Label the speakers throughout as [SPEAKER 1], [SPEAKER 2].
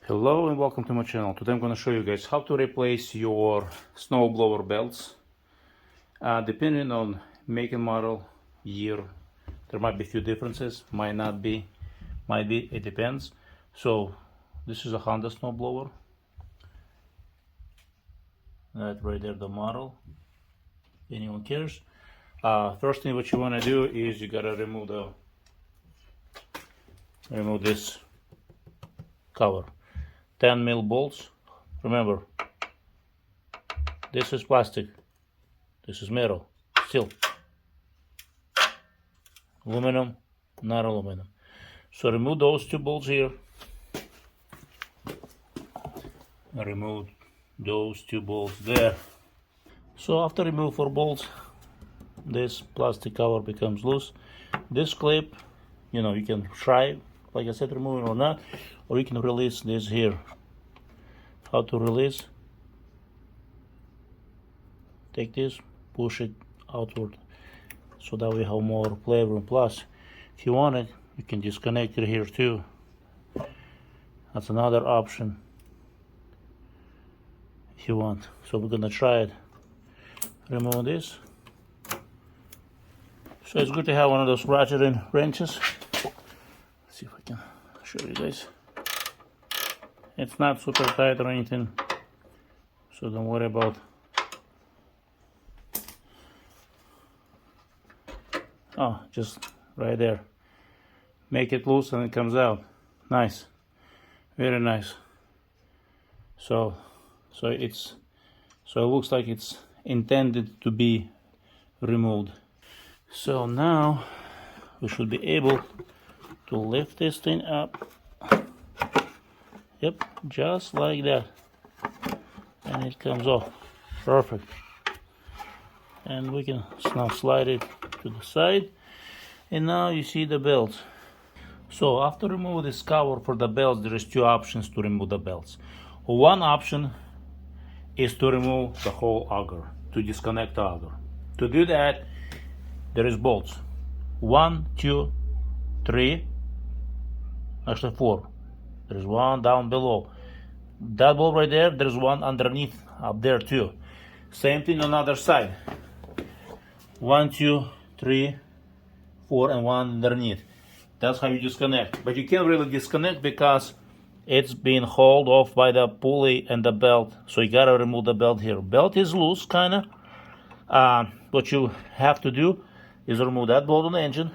[SPEAKER 1] Hello and welcome to my channel. Today I'm going to show you guys how to replace your snowblower belts. Depending on make and model, year, there might be a few differences, might not be, might be, it depends. So this is a Honda snowblower. That right there, the model. Anyone cares? First thing what you want to do is you gotta remove this cover. 10 mil bolts. Remember, this is plastic, this is metal, steel, aluminum, not aluminum. So remove those two bolts here, and remove those two bolts there. So after remove 4 bolts, this plastic cover becomes loose. This clip, you can try, like I said, remove it or not, or you can release this here. How to release? Take this, push it outward, so that we have more playroom. Plus, if you want it, you can disconnect it here too. That's another option if you want. So we're gonna try it. Remove this. So it's good to have one of those ratcheting wrenches. Let's see if I can show you guys. It's not super tight or anything, so don't worry about. Oh, just right there. Make it loose and it comes out. Nice, very nice. So it looks like it's intended to be removed. So now we should be able to lift this thing up. Yep, just like that, and it comes off. Perfect. And we can now slide it to the side, and now you see the belts. So after remove this cover for the belts, there is 2 options to remove the belts. One option is to remove the whole auger, to disconnect the auger. To do that, there is bolts. 1, 2, 3, actually 4. There's one down below. That bolt right there, there's one underneath up there too. Same thing on the other side. 1, 2, 3, 4, and one underneath. That's how you disconnect. But you can't really disconnect because it's being hauled off by the pulley and the belt. So you gotta remove the belt here. Belt is loose, kinda. What you have to do is remove that bolt on the engine,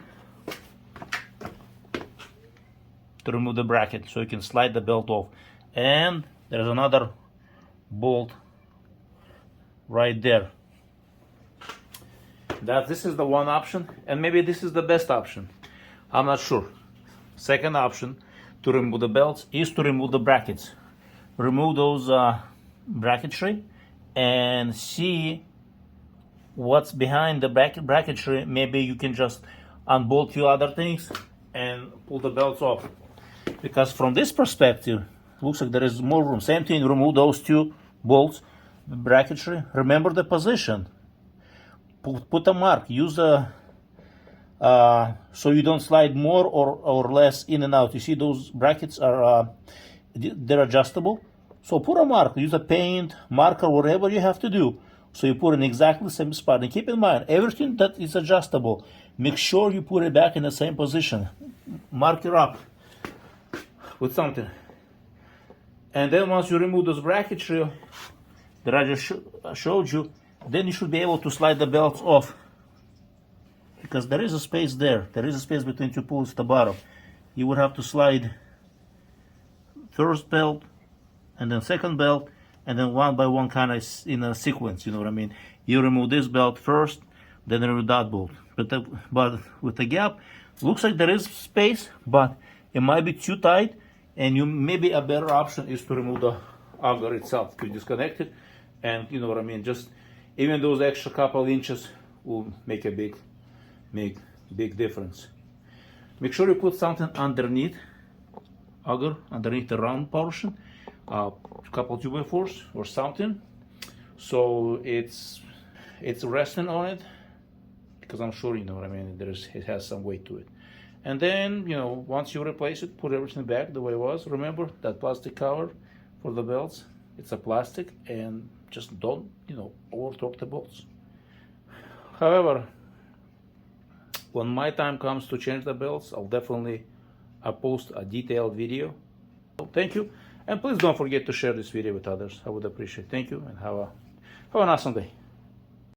[SPEAKER 1] to remove the bracket, so you can slide the belt off. And there's another bolt right there. This is the one option, and maybe this is the best option, I'm not sure. Second option to remove the belts is to remove the brackets. Remove those bracketry and see what's behind the bracketry. Maybe you can just unbolt few other things and pull the belts off. Because from this perspective, looks like there is more room. Same thing, remove those 2 bolts, bracketry. Remember the position. Put a mark. Use a so you don't slide more or less in and out. You see those brackets are they're adjustable. So put a mark. Use a paint, marker, whatever you have to do. So you put in exactly the same spot. And keep in mind, everything that is adjustable, make sure you put it back in the same position. Mark it up with something. And then once you remove those bracketry that I just showed you, then you should be able to slide the belts off, because there is a space there. There is a space between 2 pulleys at the bottom. You would have to slide first belt and then second belt, and then one by one, kind of in a sequence, you know what I mean. You remove this belt first, then remove that bolt. But with the gap, looks like there is space, but it might be too tight. And maybe a better option is to remove the auger itself, to disconnect it, and you know what I mean. Just even those extra couple inches will make a big difference. Make sure you put something underneath auger, underneath the round portion, a couple 2x4s or something, so it's resting on it, because I'm sure, you know what I mean, it has some weight to it. And then, once you replace it, put everything back the way it was. Remember that plastic cover for the belts? It's a plastic, and just don't, over torque the bolts. However, when my time comes to change the belts, I'll definitely post a detailed video. So thank you, and please don't forget to share this video with others. I would appreciate it. Thank you, and have an awesome day.